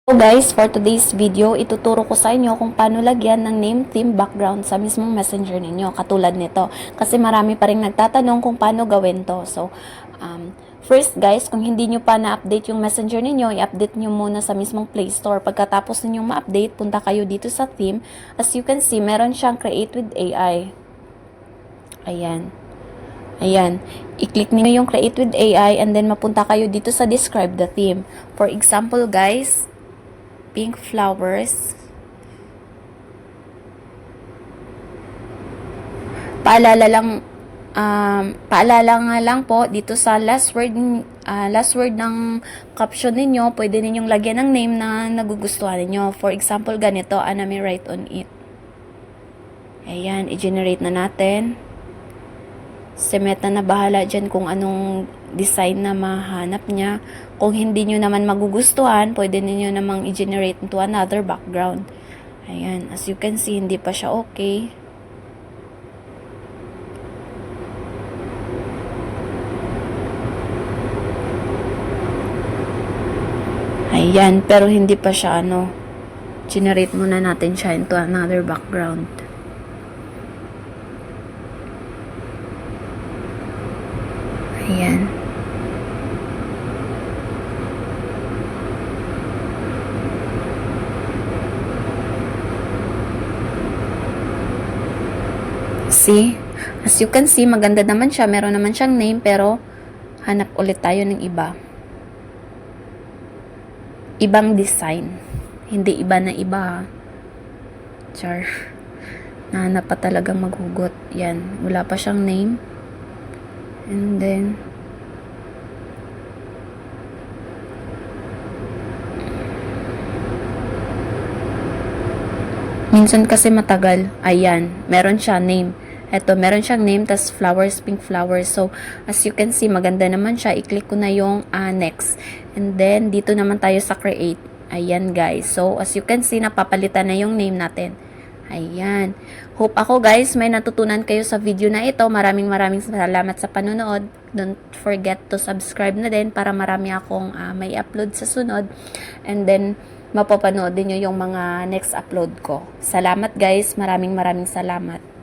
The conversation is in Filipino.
So guys, for today's video, ituturo ko sa inyo kung paano lagyan ng name, theme, background sa mismong messenger ninyo, katulad nito. Kasi marami pa rin nagtatanong kung paano gawin to. So, first guys, kung hindi nyo pa na-update yung messenger ninyo, i-update nyo muna sa mismong Play Store. Pagkatapos ninyong ma-update, punta kayo dito sa theme. As you can see, meron siyang Create with AI. Ayan. Ayan. I-click niyo yung Create with AI and then mapunta kayo dito sa Describe the theme. For example guys, pink flowers. Paalala nga lang po dito sa last word ng caption ninyo, pwede ninyong lagyan ng name na nagugustuhan ninyo. For example, ganito, Anami write on it. Ayan, i-generate na natin. Si Meta na bahala dyan kung anong design na mahanap niya. Kung hindi nyo naman magugustuhan, pwede niyo namang i-generate into another background. Ayan, as you can see, hindi pa siya okay. Ayan, pero hindi pa siya generate muna natin siya into another background. Ayan. See? As you can see, maganda naman siya. Meron naman siyang name, pero hanap ulit tayo ng iba. Ibang design. Hindi iba na iba. Char. Nahanap pa talagang maghugot. Yan. Wala pa siyang name. And then, minsan kasi matagal. Ayan. Meron siya name. Eto, meron siyang name, tas flowers, pink flowers. So, as you can see, maganda naman siya. I-click ko na yung next. And then, dito naman tayo sa create. Ayan, guys. So, as you can see, napapalitan na yung name natin. Ayan. Hope ako, guys, may natutunan kayo sa video na ito. Maraming salamat sa panonood. Don't forget to subscribe na din para marami akong may upload sa sunod. And then, mapapanood din nyo yung mga next upload ko. Salamat, guys. Maraming salamat.